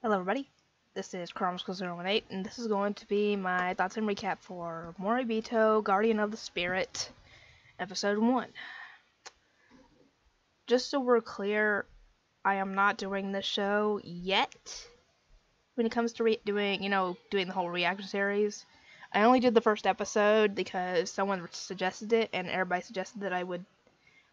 Hello everybody, this is Chronosco018, and this is going to be my thoughts and recap for Moribito, Guardian of the Spirit, Episode 1. Just so we're clear, I am not doing this show yet when it comes to doing the whole reaction series. I only did the first episode because someone suggested it, and everybody suggested that I would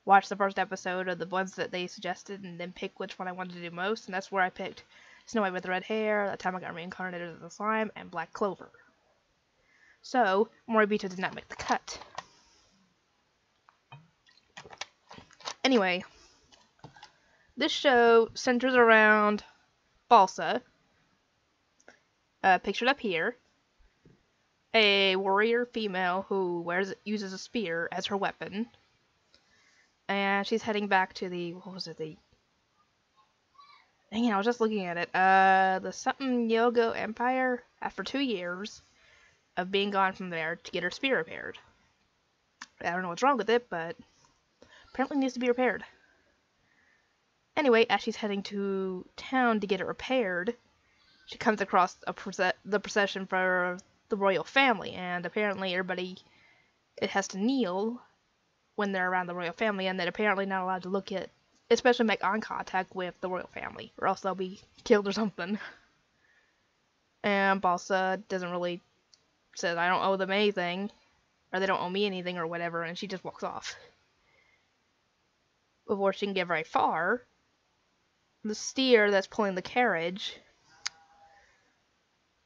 watch the first episode of the ones that they suggested and then pick which one I wanted to do most, and that's where I picked Snow White with Red Hair, The Time I Got Reincarnated as a Slime, and Black Clover. So, Moribito did not make the cut. Anyway, this show centers around Balsa, pictured up here, a warrior female who uses a spear as her weapon, and she's heading back to the, dang it, I was just looking at it, the something Yogo Empire, after 2 years of being gone from there to get her spear repaired. I don't know what's wrong with it, but apparently needs to be repaired. Anyway, as she's heading to town to get it repaired, she comes across the procession for the royal family, and apparently everybody has to kneel when they're around the royal family, and they're apparently not allowed to look at, especially make eye contact with the royal family, or else they'll be killed or something. And Balsa doesn't really says, I don't owe them anything, or they don't owe me anything, or whatever, and she just walks off. Before she can get very far, the steer that's pulling the carriage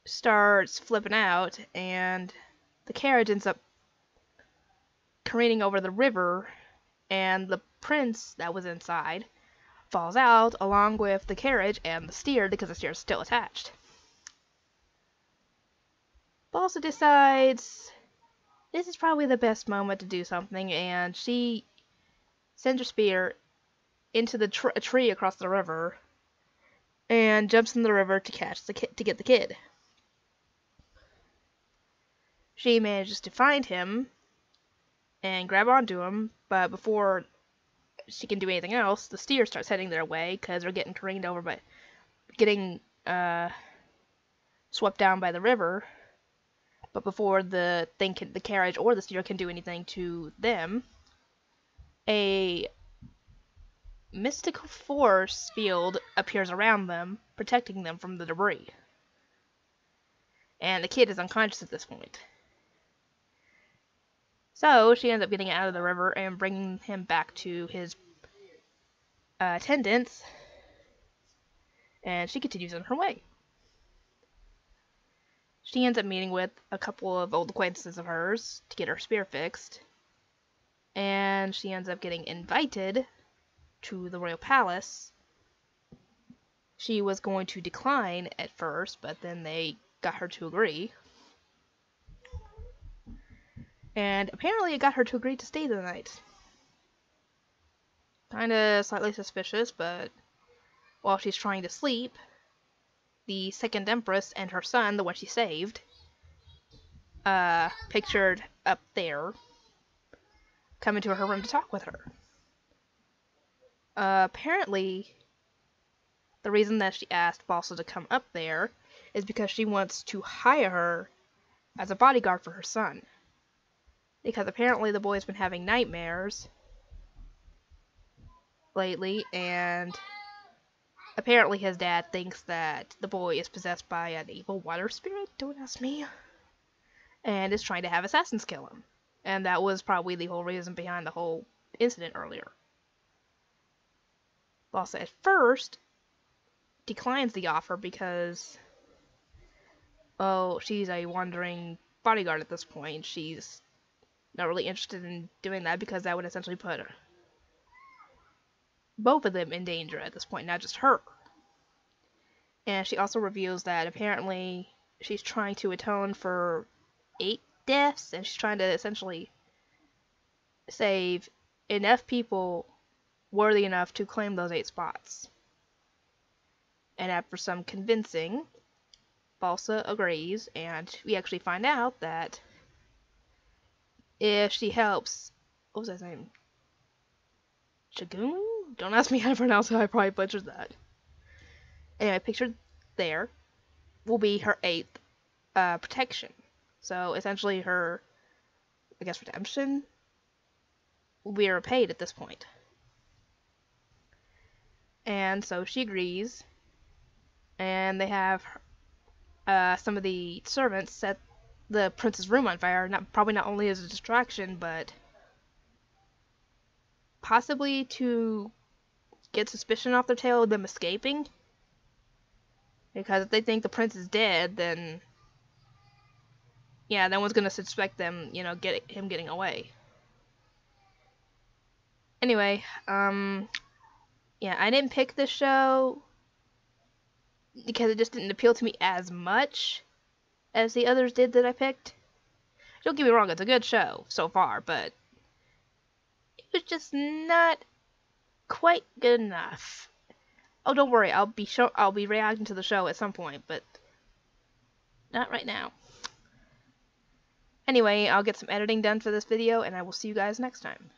starts flipping out, and the carriage ends up careening over the river, and the prince that was inside falls out along with the carriage and the steer because the steer is still attached. Balsa decides this is probably the best moment to do something, and she sends her spear into a tree across the river and jumps in the river to catch to get the kid. She manages to find him and grab onto him, but before she can do anything else, the steer starts heading their way because they're getting careened over by getting swept down by the river. But before the carriage or the steer can do anything to them, a mystical force field appears around them, protecting them from the debris. And the kid is unconscious at this point. So she ends up getting out of the river and bringing him back to his attendants, and she continues on her way. She ends up meeting with a couple of old acquaintances of hers to get her spear fixed, and she ends up getting invited to the royal palace. She was going to decline at first, but then they got her to agree. And apparently it got her to agree to stay the night. Kinda slightly suspicious, but while she's trying to sleep, the second empress and her son, the one she saved, pictured up there, come into her room to talk with her. Apparently, the reason that she asked Balsa to come up there is because she wants to hire her as a bodyguard for her son. Because apparently the boy's been having nightmares lately, and apparently his dad thinks that the boy is possessed by an evil water spirit, don't ask me, and is trying to have assassins kill him. And that was probably the whole reason behind the whole incident earlier. Balsa at first declines the offer because, she's a wandering bodyguard at this point. She's not really interested in doing that because that would essentially put both of them in danger at this point, not just her. And she also reveals that apparently she's trying to atone for 8 deaths, and she's trying to essentially save enough people worthy enough to claim those 8 spots. And after some convincing, Balsa agrees, and we actually find out that if she helps, what was his name? Shagun? Don't ask me how to pronounce it, I probably butchered that. Anyway, pictured there will be her 8th protection. So essentially her, I guess, redemption will be repaid at this point. And so she agrees, and they have some of the servants set the prince's room on fire, probably not only as a distraction, but possibly to get suspicion off their tail of them escaping. Because if they think the prince is dead, then yeah, no one's gonna suspect them, you know, him getting away. Anyway, yeah, I didn't pick this show because it just didn't appeal to me as much as the others did that I picked. Don't get me wrong, it's a good show so far, but it was just not quite good enough. Oh, don't worry, I'll be reacting to the show at some point, but not right now. Anyway, I'll get some editing done for this video, and I will see you guys next time.